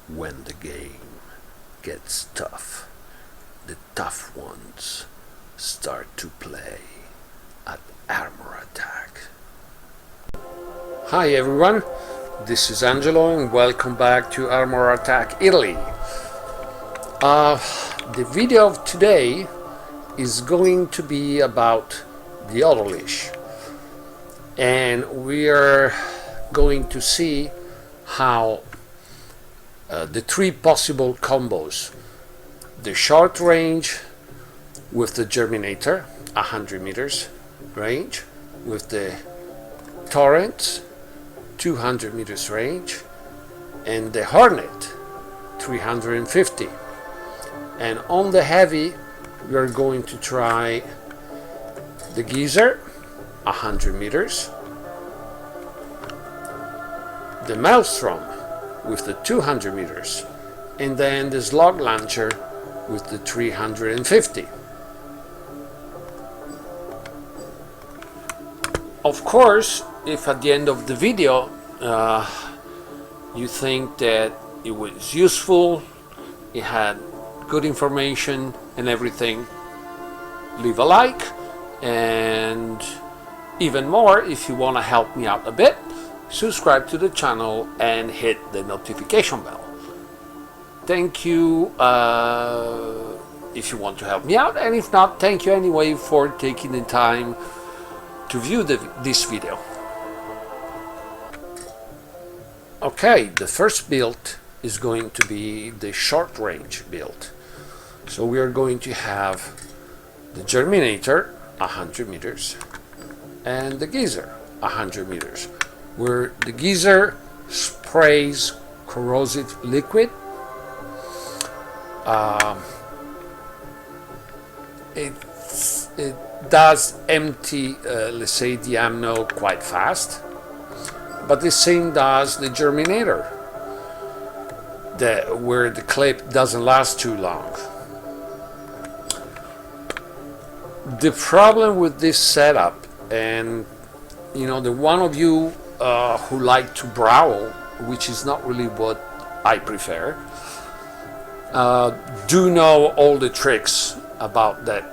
when the game gets tough, the tough ones start to play at Armor Attack. Hi everyone, this is Angelo and welcome back to Armor Attack Italy. The video of today is going to be about the Odolisk, and we are going to see how the three possible combos: the short range with the Germinator, 100 meters range, with the Torrent, 200 meters range, and the Hornet, 350. And on the heavy, we are going to try the Geyser, 100 meters, the Maelstrom with the 200 meters, and then the Slug Launcher with the 350. Of course, if at the end of the video you think that it was useful, it had good information and everything, leave a like, and even more, if you want to help me out a bit, subscribe to the channel and hit the notification bell. Thank you if you want to help me out, and if not, thank you anyway for taking the time to view this video. Okay, the first build is going to be the short range build. So we are going to have the Germinator, 100 meters, and the Geyser, 100 meters, where the Geyser sprays corrosive liquid. It does empty, let's say, the ammo quite fast, but the same does the Germinator, where the clip doesn't last too long. The problem with this setup, and the one of you who like to brawl, which is not really what I prefer, do know all the tricks about that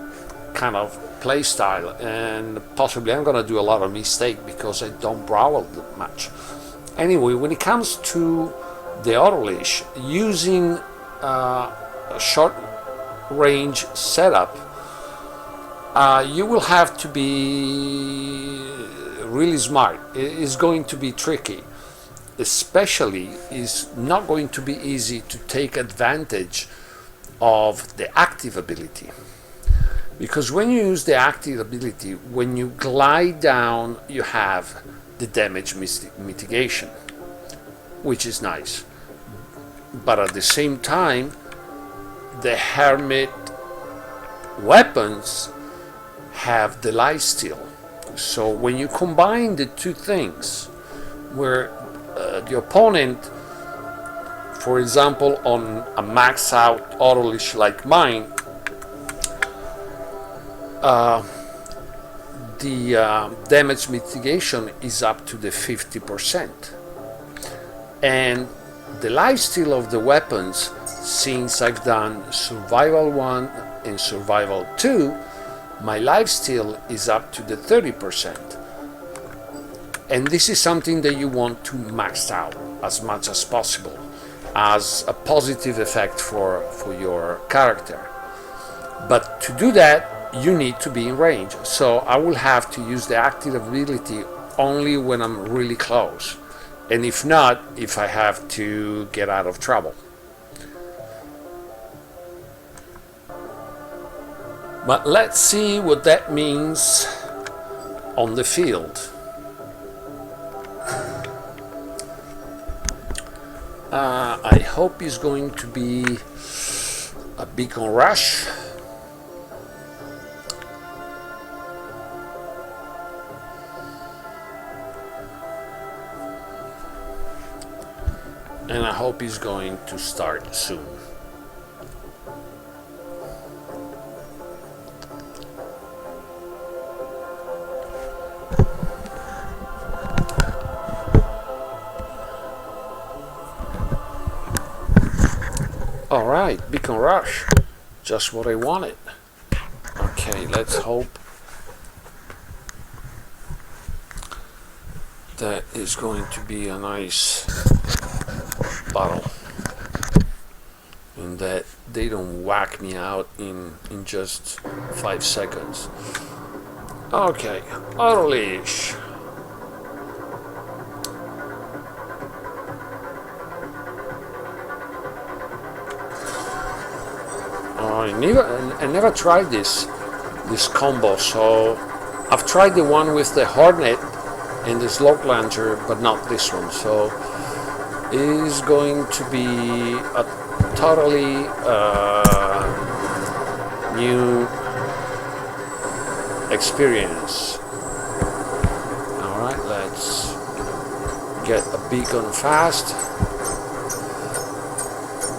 kind of play style, and possibly I'm gonna do a lot of mistakes because I don't brawl that much. Anyway, when it comes to the Odolisk, using a short range setup, you will have to be really smart. It is going to be tricky. Especially, it's not going to be easy to take advantage of the active ability. Because when you use the active ability, when you glide down, you have the damage mitigation, which is nice. But at the same time, the Hermit weapons have the lifesteal. So when you combine the two things, where the opponent, for example, on a max out Odolisk like mine, the damage mitigation is up to the 50%, and the lifesteal of the weapons, since I've done Survival 1 and Survival 2, my lifesteal is up to the 30%, and this is something that you want to max out as much as possible as a positive effect for your character. But to do that, you need to be in range, so I will have to use the active ability only when I'm really close, and if not, if I have to get out of trouble. But let's see what that means on the field. I hope it's going to be a beacon rush. And I hope it's going to start soon. Alright, Beacon Rush. Just what I wanted. Okay, let's hope that is going to be a nice battle. And that they don't whack me out in just 5 seconds. Okay, Odolisk. I never tried this combo, so I've tried the one with the Hornet and the Slug Launcher, but not this one. So it is going to be a totally new experience. Alright, let's get a beacon fast.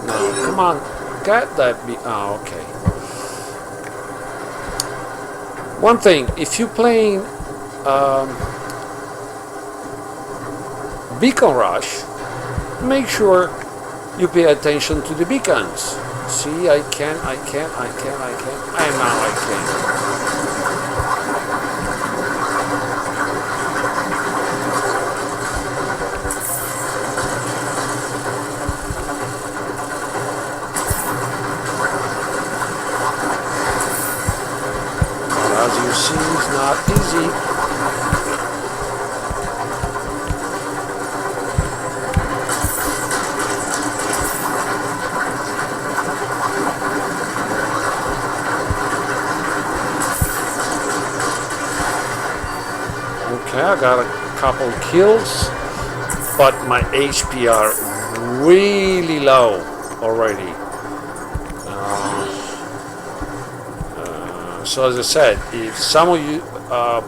Now, come on, get that beacon. Oh, okay. One thing, if you're playing Beacon Rush, make sure you pay attention to the beacons. See, I can, and now I can. But as you see, it's not easy. Okay, I got a couple kills, but my HP are really low already. So as I said, if some of you,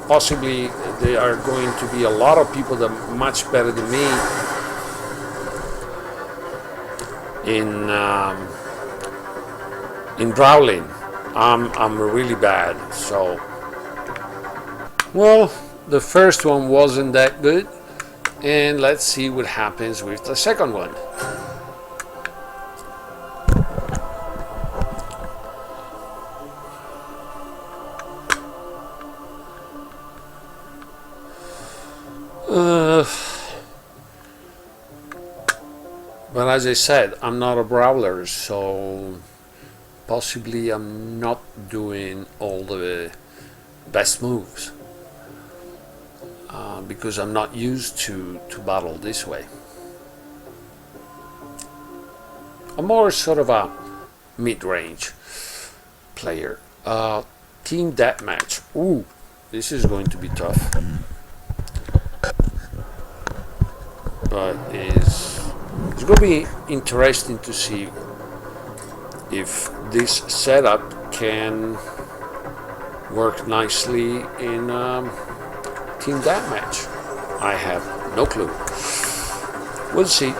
possibly there are going to be a lot of people that are much better than me in brawling. I'm really bad. So, well, the first one wasn't that good, and let's see what happens with the second one. But as I said, I'm not a brawler, so possibly I'm not doing all the best moves. Because I'm not used to battle this way. I'm more sort of a mid-range player. Team deathmatch. Ooh, this is going to be tough. But it's going to be interesting to see if this setup can work nicely in Team Deathmatch. I have no clue. We'll see.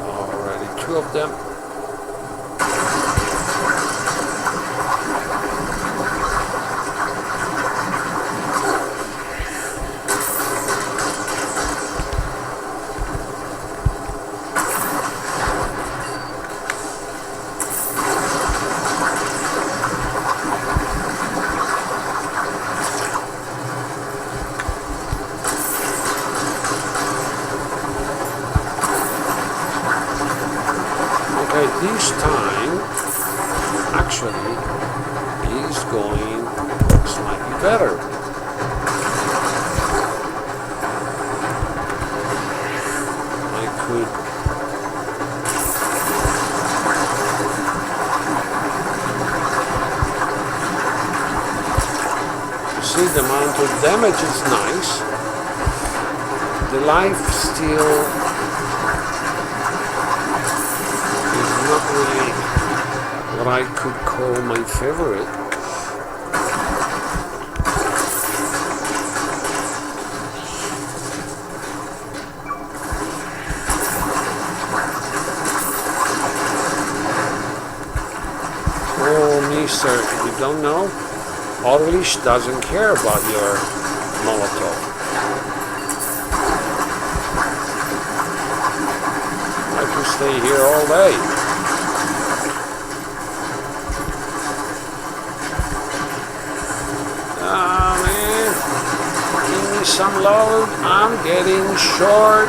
Already 2 of them. This time, actually, is going slightly better. I could see the amount of damage is nice. The life still not really what I could call my favorite. mister, you don't know, Odolisk doesn't care about your Molotov. I can stay here all day. Ah, man. Give me some load. I'm getting short.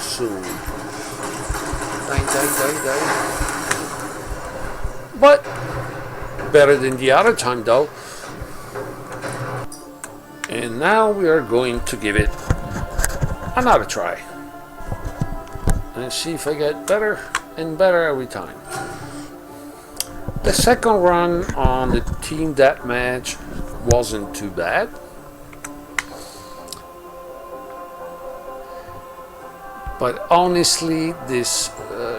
Soon. Die. But better than the other time though. And now we are going to give it another try and see if I get better and better every time. The second run on the team deathmatch wasn't too bad. But honestly, this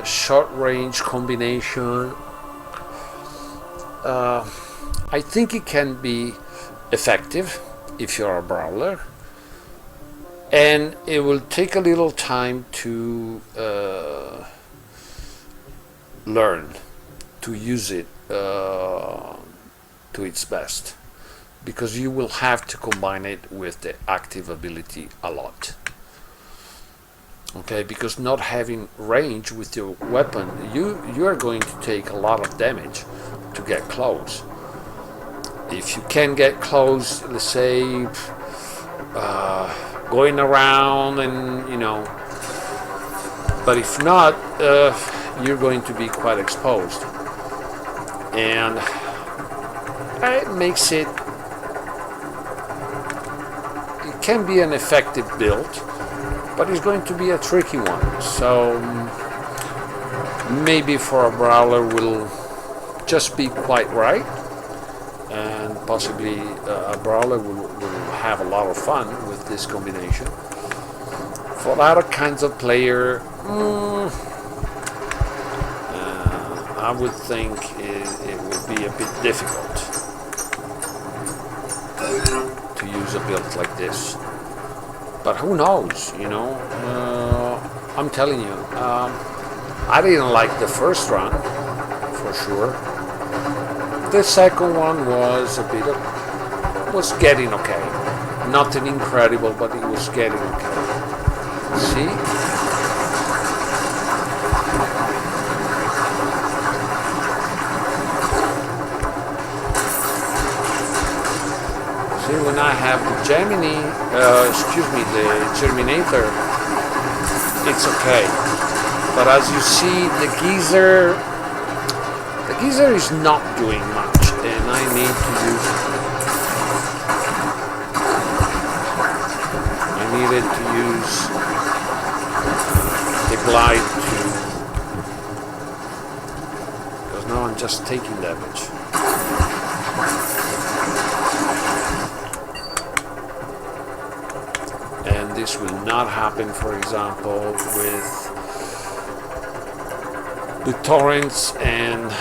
short-range combination, I think it can be effective if you're a brawler, and it will take a little time to learn to use it to its best, because you will have to combine it with the active ability a lot. Okay, because not having range with your weapon, you are going to take a lot of damage to get close. If you can get close, let's say going around and but if not, you're going to be quite exposed, and it makes it can be an effective build, but it's going to be a tricky one. So maybe for a brawler will just be quite right, and possibly a brawler will have a lot of fun with this combination. For other kinds of player, I would think it would be a bit difficult to use a build like this. But who knows, I'm telling you, I didn't like the first run, for sure. The second one was was getting okay. Nothing incredible, but it was getting okay. See? See, when I have the the Terminator, it's okay. But as you see, the geezer is not doing much, and I need to use it. I needed to use the glide because now I'm just taking damage. And this will not happen, for example, with the torrents and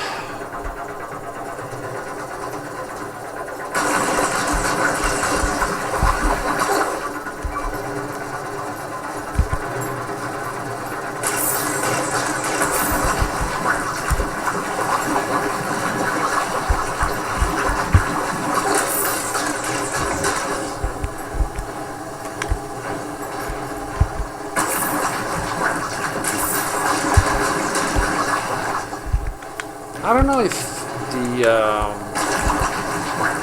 I don't know if the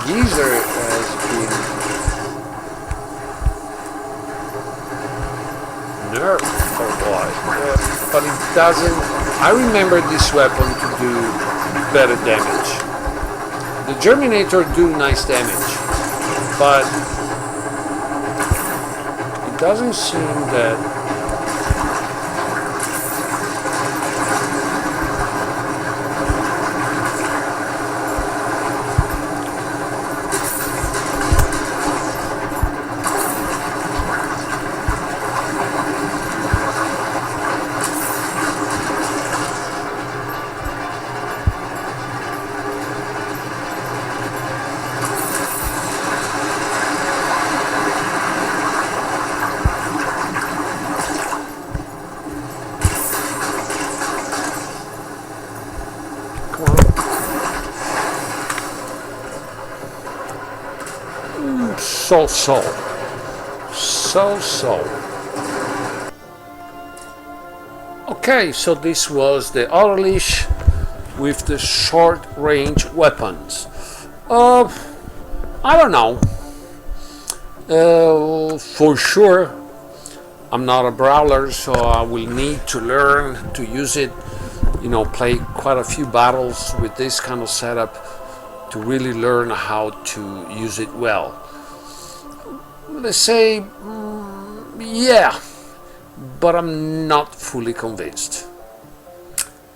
geezer has been nerfed or what, but it doesn't. I remember this weapon to do better damage. The Germinator do nice damage, but it doesn't seem that so. Okay, so this was the Odolisk with the short range weapons. I don't know. For sure, I'm not a brawler, so I will need to learn to use it. You know, play quite a few battles with this kind of setup to really learn how to use it well. Let's say, yeah, but I'm not fully convinced.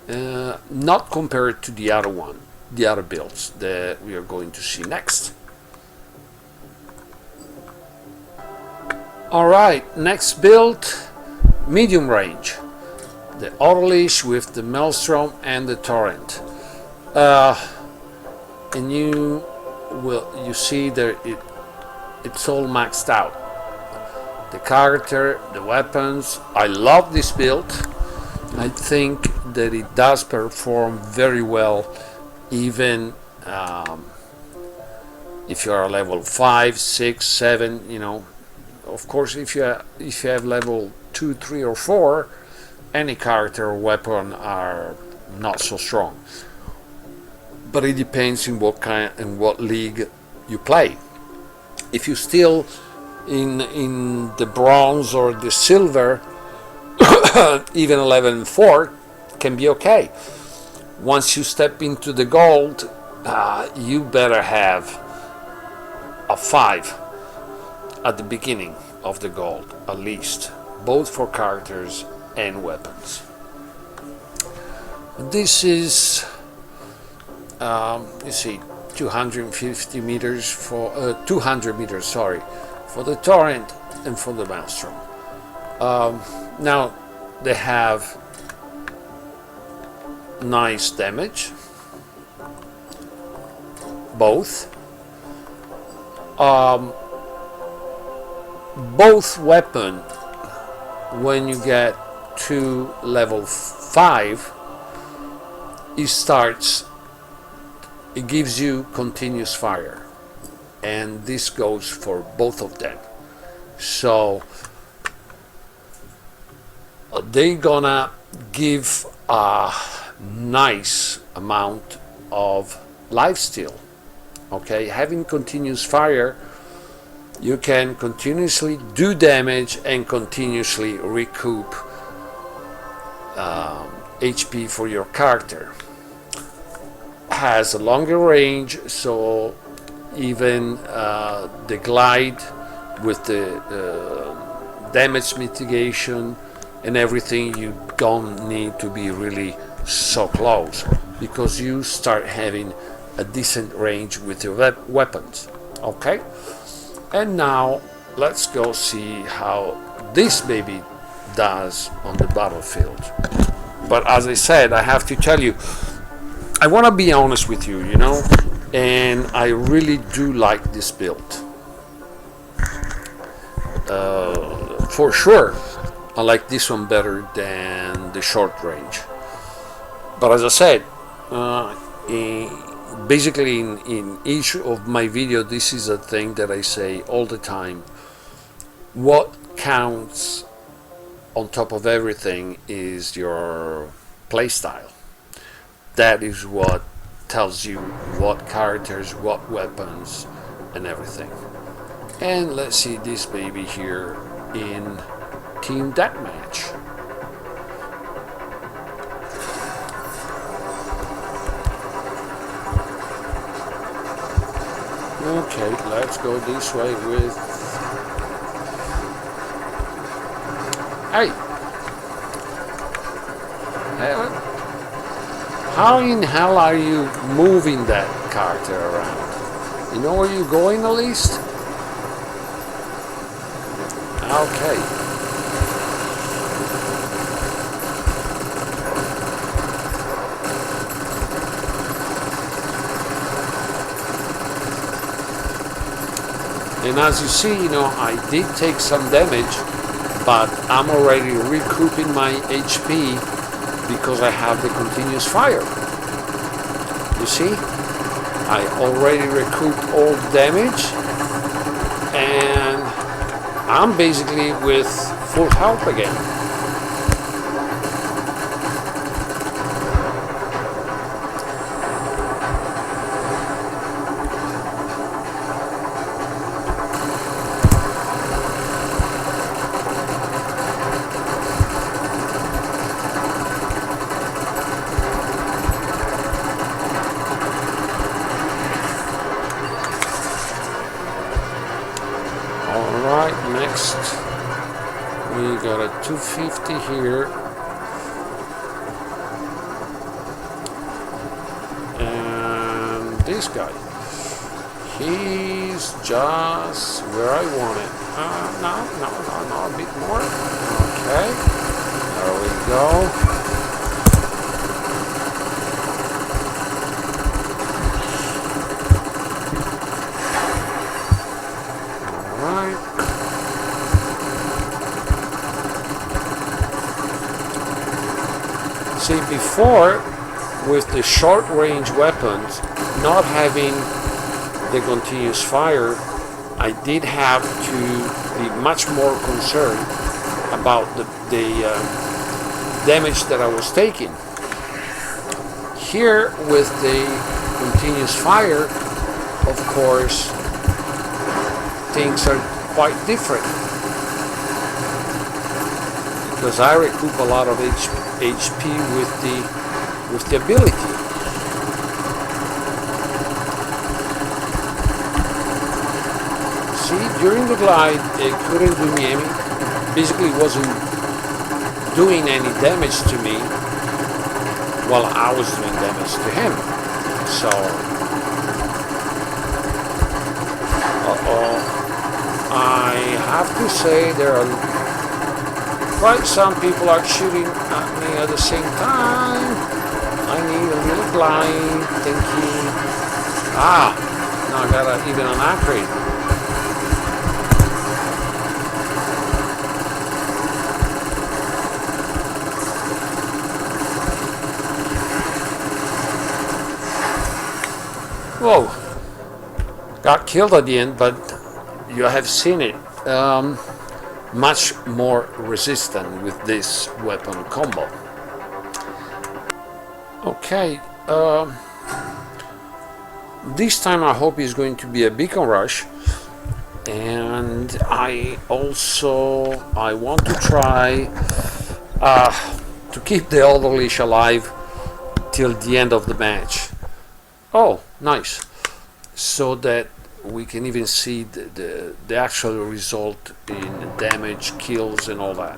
Not compared to the other builds that we are going to see next. Alright, next build, medium range. The Odolisk with the Maelstrom and the Torrent. And you see that it's all maxed out. The character, the weapons. I love this build. I think that it does perform very well, even if you are level 5, 6, 7. You know, of course, if you have level 2, 3, or 4, any character or weapon are not so strong. But it depends in what kind and what league you play. If you're still in the bronze or the silver, even 11 and 4 can be okay. Once you step into the gold, you better have a 5 at the beginning of the gold, at least, both for characters and weapons. This is, you see, 250 meters for 200 meters, sorry, for the Torrent and for the Maelstrom. Now they have nice damage, both. Both weapon, when you get to level 5, it gives you continuous fire, and this goes for both of them. So they're gonna give a nice amount of lifesteal. Okay, having continuous fire, you can continuously do damage and continuously recoup HP for your character. Has a longer range, so even the glide with the damage mitigation and everything, you don't need to be really so close, because you start having a decent range with your weapons. Okay, and now let's go see how this baby does on the battlefield. But as I said, I have to tell you, I want to be honest with you, you know, and I really do like this build. For sure, I like this one better than the short range. But as I said, basically in each of my videos, this is a thing that I say all the time. What counts on top of everything is your playstyle. That is what tells you what characters, what weapons, and everything. And let's see this baby here in Team Deathmatch. Okay, let's go this way with... Hey! How in hell are you moving that character around? You know where you're going at least? Okay. And as you see, you know, I did take some damage, but I'm already recouping my HP because I have the continuous fire. You see, I already recouped all damage, and I'm basically with full health again. Next, we got a 250 here, and this guy, he's just where I want it. No, a bit more. Okay, there we go. See, before, with the short-range weapons not having the continuous fire, I did have to be much more concerned about the damage that I was taking. Here, with the continuous fire, of course, things are quite different, because I recoup a lot of HP with the ability. See, during the glide, it couldn't do me any. Basically, it wasn't doing any damage to me while I was doing damage to him. So, I have to say there are quite some people are shooting at me at the same time. I need a little glide, thinking, now I got even an upgrade. Whoa, got killed at the end, but you have seen it. Much more resistant with this weapon combo. Okay, this time I hope it's going to be a beacon rush, and I want to try to keep the Odolisk alive till the end of the match. Oh, nice. So that we can even see the actual result in damage, kills, and all that.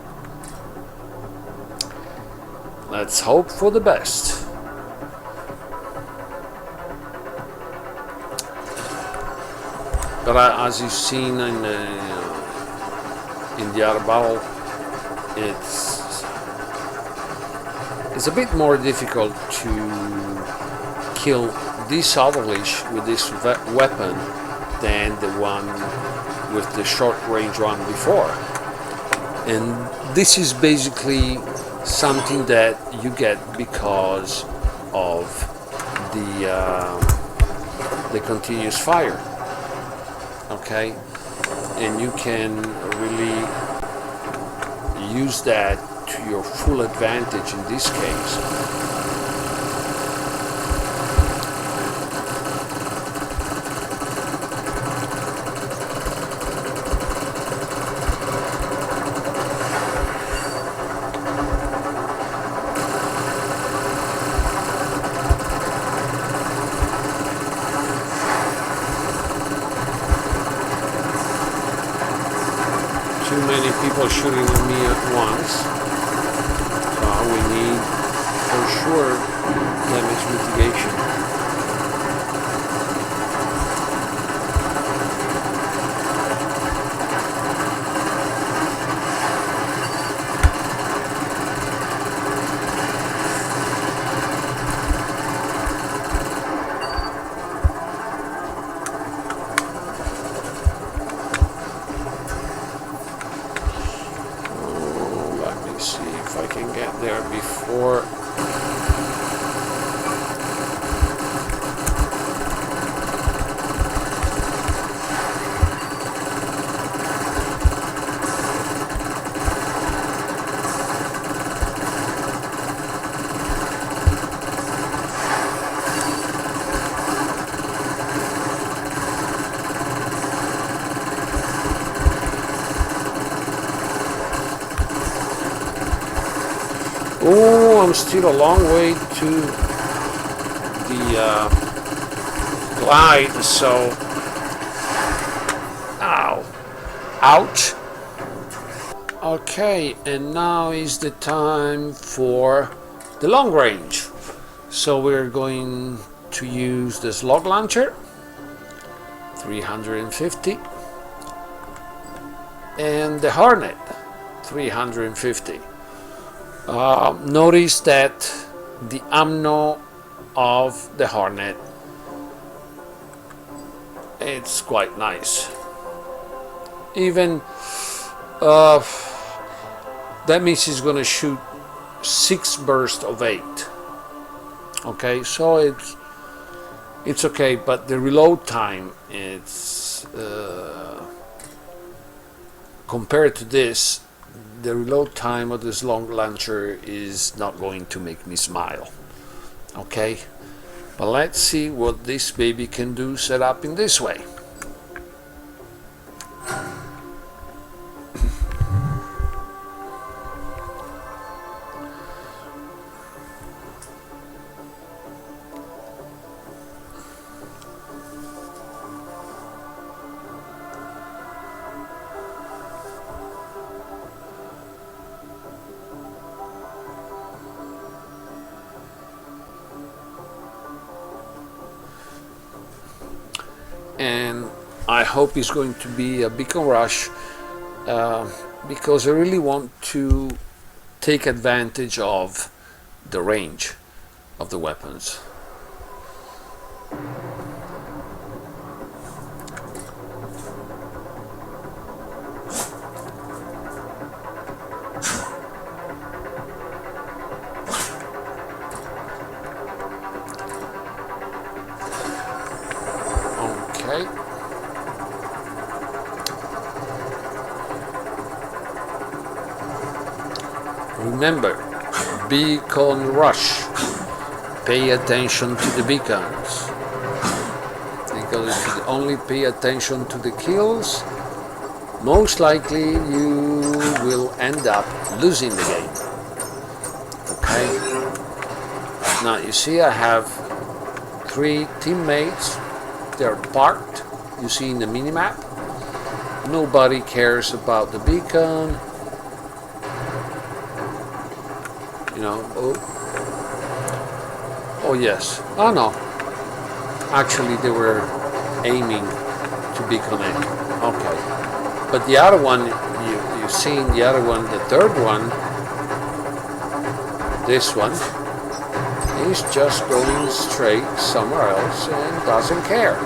Let's hope for the best. But as you've seen in the other battle, it's a bit more difficult to kill this Odolisk with this weapon than the one with the short range one before. And this is basically something that you get because of the continuous fire. Okay, and you can really use that to your full advantage in this case. Too many people shooting at me at once, so we need for sure damage mitigation. See if I can get there before I'm still a long way to the glide, so ow, ouch. Okay, and now is the time for the long range. So we're going to use the slug launcher, 350, and the Hornet, 350. Notice that the ammo of the Hornet, it's quite nice. Even that means it's gonna shoot 6 bursts of 8. Okay, so it's okay, but the reload time, it's compared to this, the reload time of this long launcher is not going to make me smile. Okay, but let's see what this baby can do set up in this way. And I hope it's going to be a beacon rush because I really want to take advantage of the range of the weapons. Remember, beacon rush. Pay attention to the beacons, because if you only pay attention to the kills, most likely you will end up losing the game. Okay? Now you see I have 3 teammates. They're parked. You see in the minimap. Nobody cares about the beacon. You know, oh yes, oh no, actually they were aiming to beacon it. Okay, but the other one, you've seen the other one, the third one, this one, is just going straight somewhere else and doesn't care.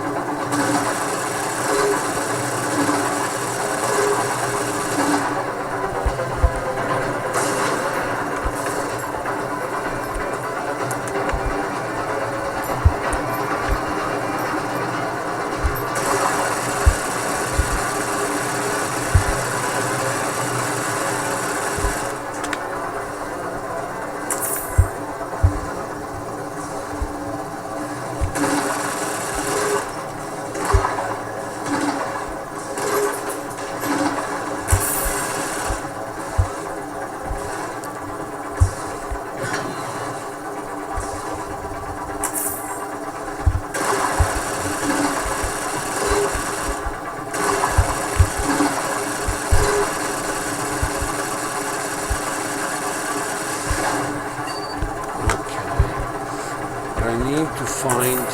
To find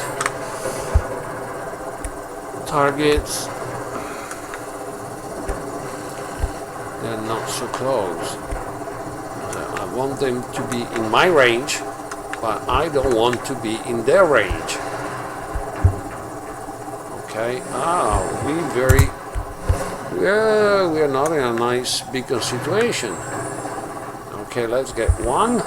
targets they're not so close. I want them to be in my range, but I don't want to be in their range. Okay, we are not in a nice beacon situation. Okay, let's get one.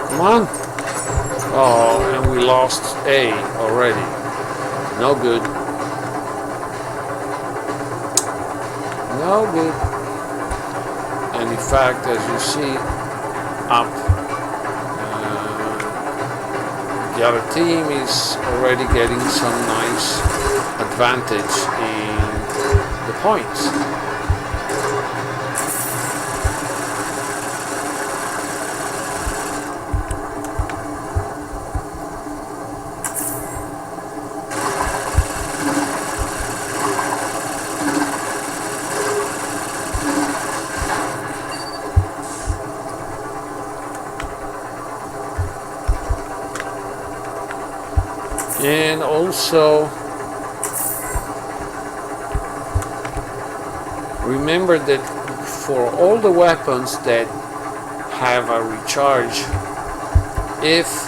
Come on. Oh, and we lost A already. No good. No good. And in fact, as you see up the other team is already getting some nice advantage in the points. And also remember that for all the weapons that have a recharge, if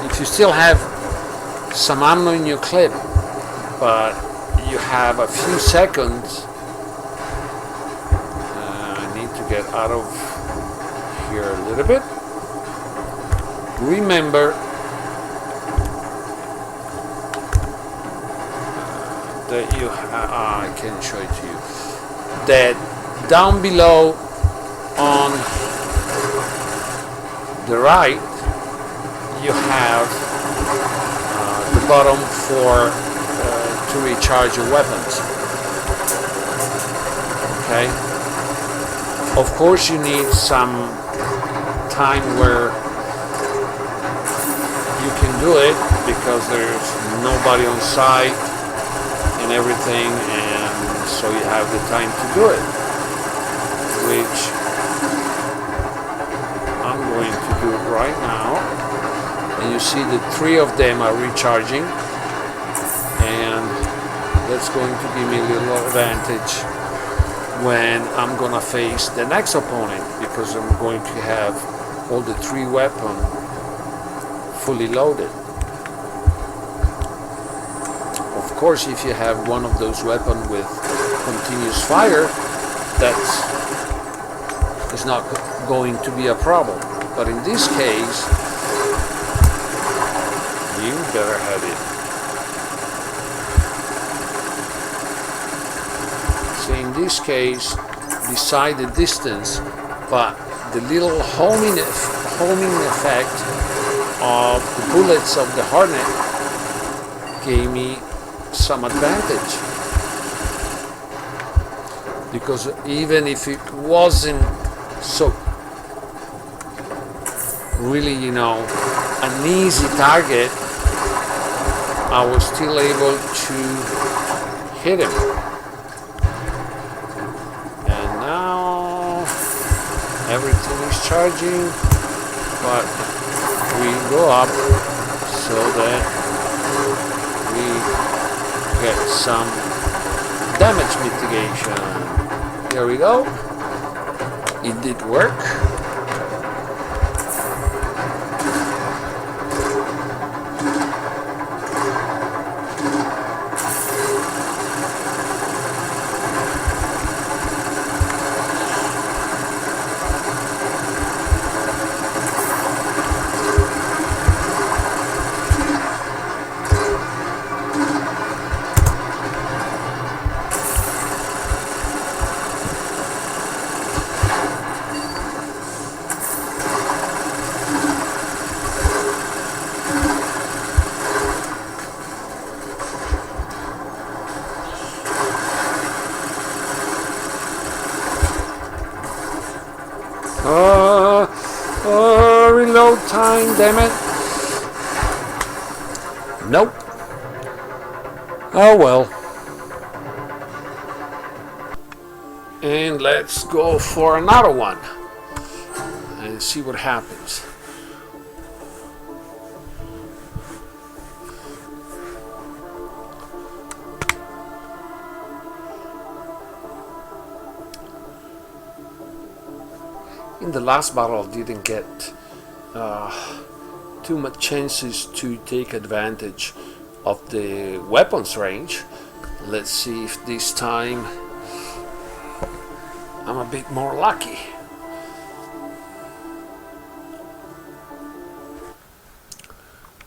if you still have some ammo in your clip, but you have a few seconds, I need to get out of here a little bit. Remember that I can show it to you, that down below on the right you have the button for to recharge your weapons. Okay, of course you need some time where you can do it because there's nobody on site and everything, and so you have the time to do it, which I'm going to do right now. And you see the 3 of them are recharging, and that's going to give me a little advantage when I'm gonna face the next opponent, because I'm going to have all the 3 weapons fully loaded. Of course, if you have one of those weapons with continuous fire, it's not going to be a problem. But in this case, you better have it. So in this case, beside the distance, but the little homing effect of the bullets of the Hornet gave me some advantage, because even if it wasn't so really, an easy target, I was still able to hit him. And now everything is charging, but we go up so that we get some damage mitigation. There we go. It did work. Reload time, damn it. Nope. Oh well. And let's go for another one and see what happens. In the last battle I didn't get too much chances to take advantage of the weapons range. Let's see if this time I'm a bit more lucky.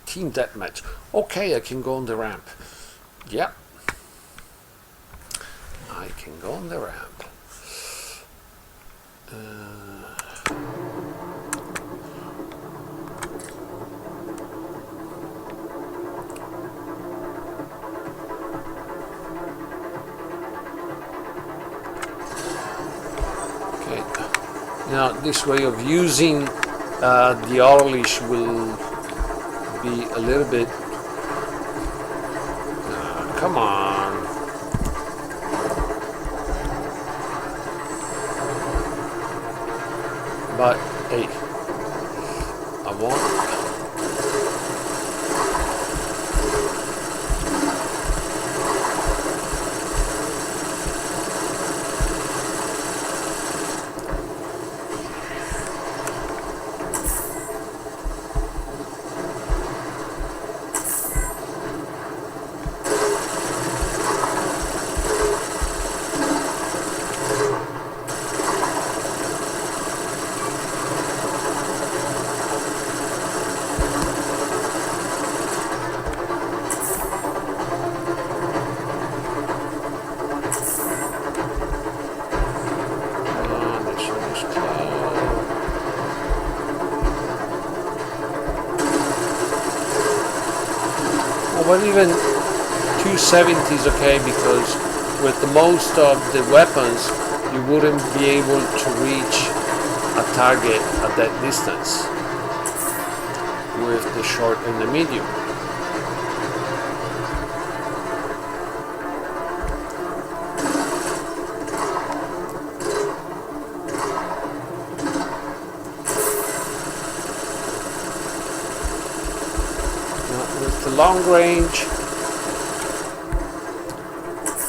Team deathmatch. Okay, I can go on the ramp. Yep, I can go on the ramp. Now this way of using the Odolisk will be a little bit, come on, but hey, I want but even 270 is okay, because with the most of the weapons you wouldn't be able to reach a target at that distance with the short and the medium. With the long range,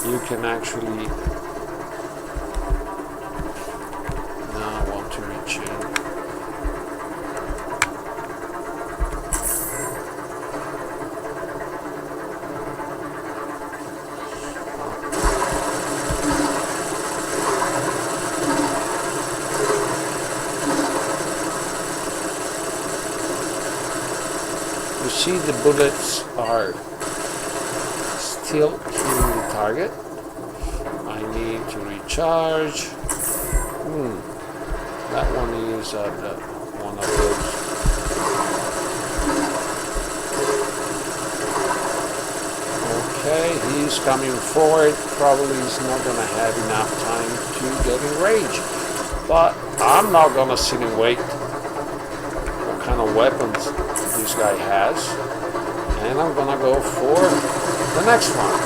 you can actually, now I want to reach in. You see the bullets are still hitting the target. I need to recharge. That one is one of those. Okay, he's coming forward. Probably is not going to have enough time to get in range. But I'm not going to sit and wait. What kind of weapons this guy has, and I'm gonna go for the next one.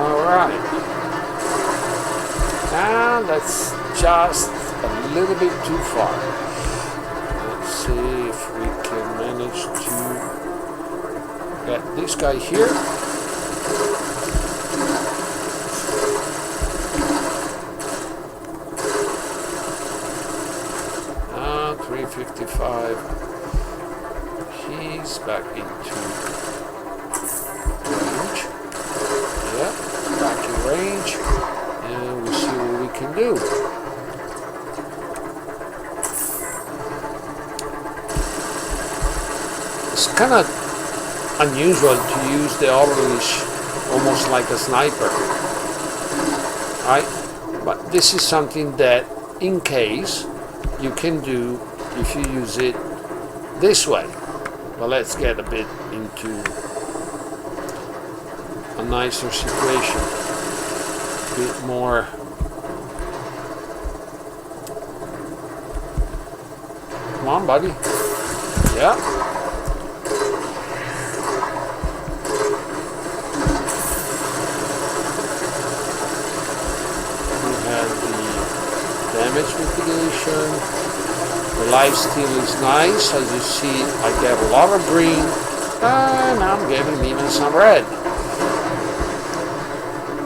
All right, and that's just a little bit too far. Let's see if we can manage to get this guy here. 355. He's back into range. Yeah, back in range. And we'll see what we can do. It's kind of unusual to use the Odolisk almost like a sniper, right? But this is something that, in case, you can do if you use it this way. But let's get a bit into a nicer situation, a bit more. Come on, buddy. Yeah. We have the damage mitigation. The lifesteal is nice. As you see, I get a lot of green, and I'm getting even some red.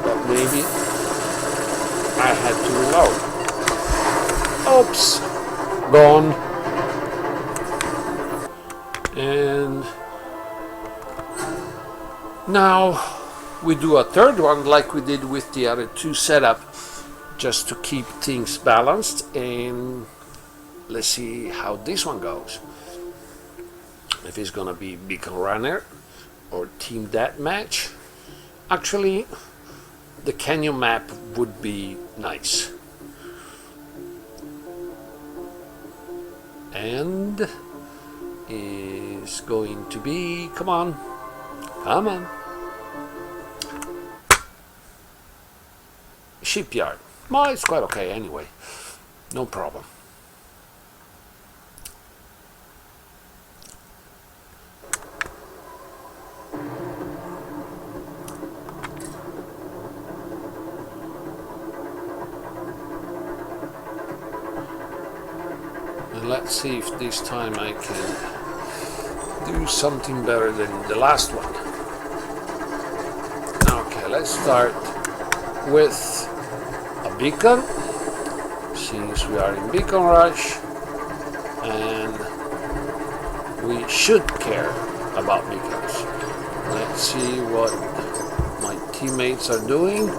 But maybe I had to reload. Oops, gone. And now we do a third one like we did with the other two setup, just to keep things balanced. And let's see how this one goes. If it's gonna be Beacon Runner or Team Deathmatch. Actually, the canyon map would be nice. And is going to be, come on, shipyard. Well, it's quite okay anyway, no problem. And let's see if this time I can do something better than the last one. Okay, let's start with a beacon, since we are in beacon rush, and we should care about beacons. Let's see what my teammates are doing.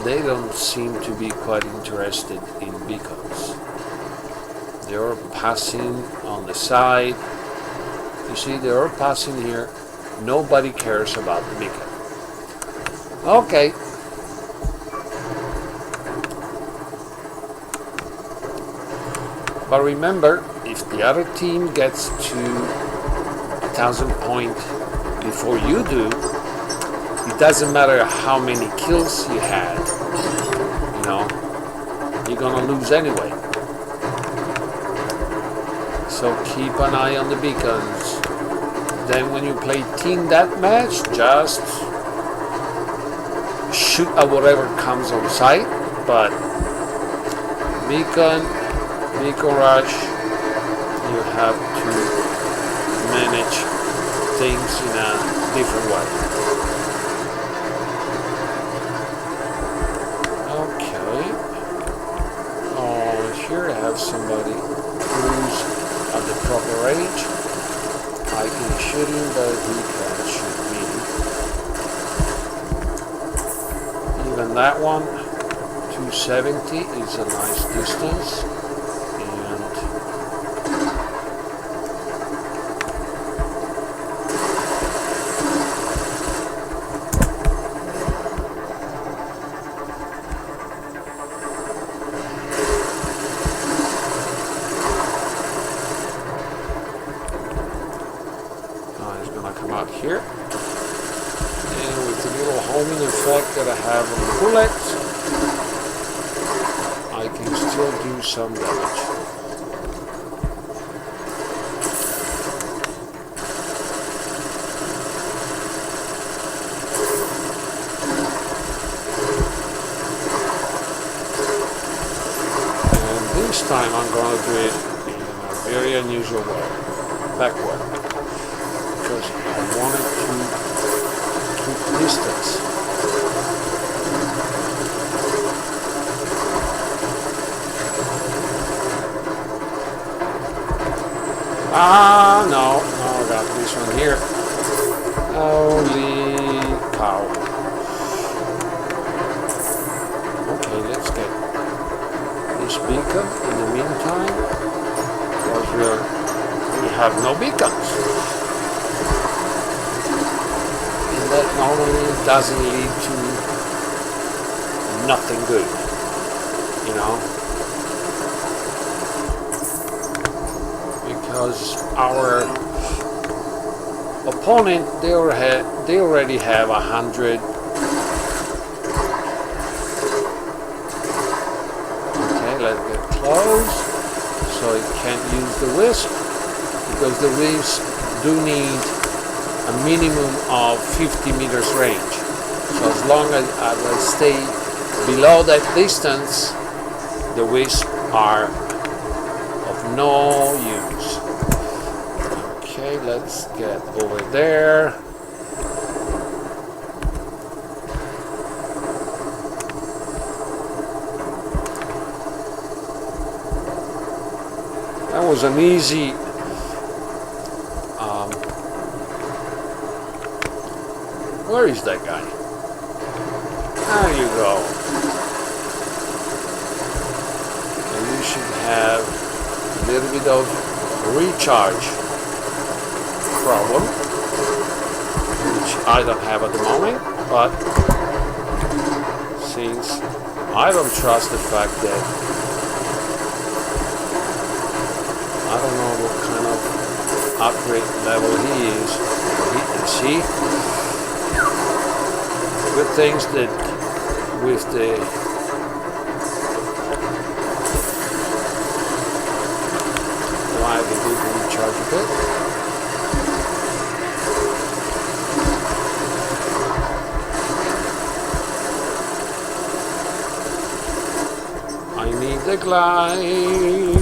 They don't seem to be quite interested in beacons. They're passing on the side. You see, they're passing here. Nobody cares about the beacon. Okay. But remember, if the other team gets to 1,000 points before you do, it doesn't matter how many kills you had, you know, you're gonna lose anyway. So keep an eye on the beacons. Then when you play team deathmatch, just shoot at whatever comes on sight. But beacon rush, you have to manage things in a different way. Here I have somebody who's at the proper range. I can shoot him, but he can't shoot me. Even that one, 270 is a nice distance. Come out here, and with the little homing effect that I have on the bullet, I can still do some damage. And this time I'm going to do it in a very unusual way, backward. Because I wanted to keep distance. No, I got this one here. Holy cow. Okay, let's get this beacon in the meantime, because we have no beacons. That normally doesn't lead to nothing good, you know, because our opponent, they already have 100. Okay, let's get close so it can't use the wisp, because the wisps do need a minimum of 50 meters range. So as long as I stay below that distance, the wisps are of no use. Okay, let's get over there. That was an easy where is that guy? There you go. And you should have a little bit of recharge problem, which I don't have at the moment, but since I don't trust the fact that I don't know what kind of upgrade level he is, see, good things that with the why they didn't recharge a bit. I need the glide.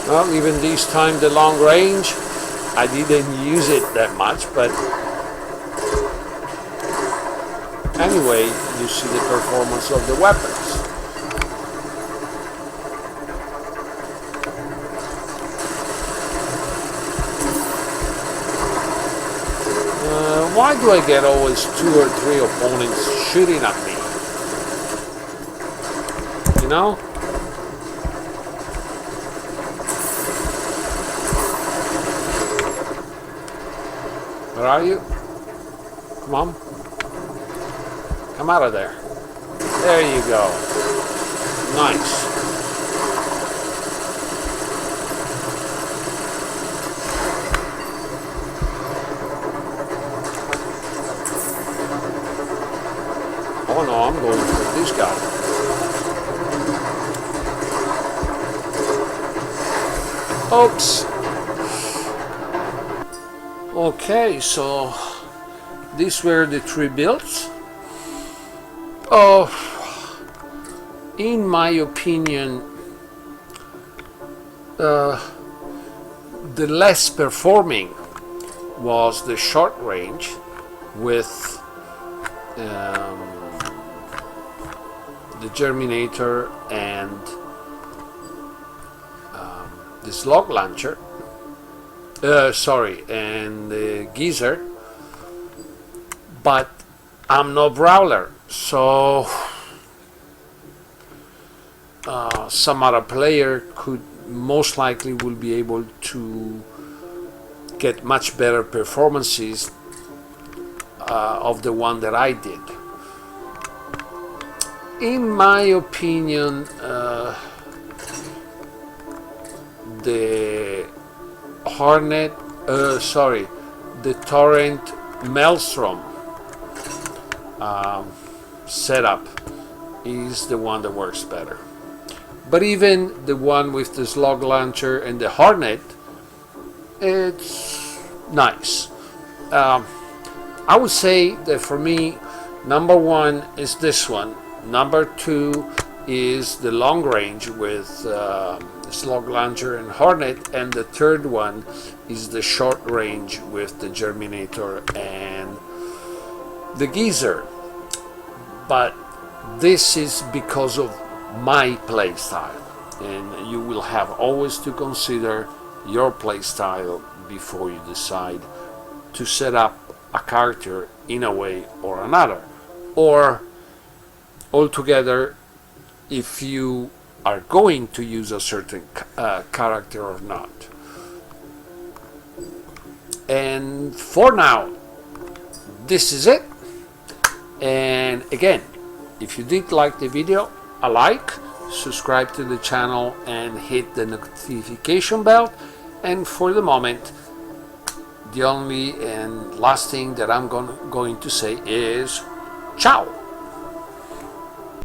Well, even this time the long range, I didn't use it that much, but anyway, you see the performance of the weapons. Why do I get always 2 or 3 opponents shooting at me? You know? Where are you? Come on. Come out of there. There you go. Nice. Oh no, I'm going for this guy. Oops. Okay, so these were the 3 builds. Oh, in my opinion, the less performing was the short range with the Germinator and the slug launcher. And the Geyser, but I'm no brawler, so some other player could most likely will be able to get much better performances of the one that I did. In my opinion, the Hornet, the Torrent Maelstrom setup is the one that works better. But even the one with the slug launcher and the Hornet, it's nice. I would say that for me, number 1 is this one. Number 2 is the long range with slug launcher and Hornet, and the third one is the short range with the Germinator and the Geyser. But this is because of my play style, and you will have always to consider your play style before you decide to set up a character in a way or another, or altogether if you are going to use a certain character or not. And for now, this is it. And again, if you did like the video, a like, subscribe to the channel and hit the notification bell. And for the moment, the only and last thing that I'm going to say is ciao.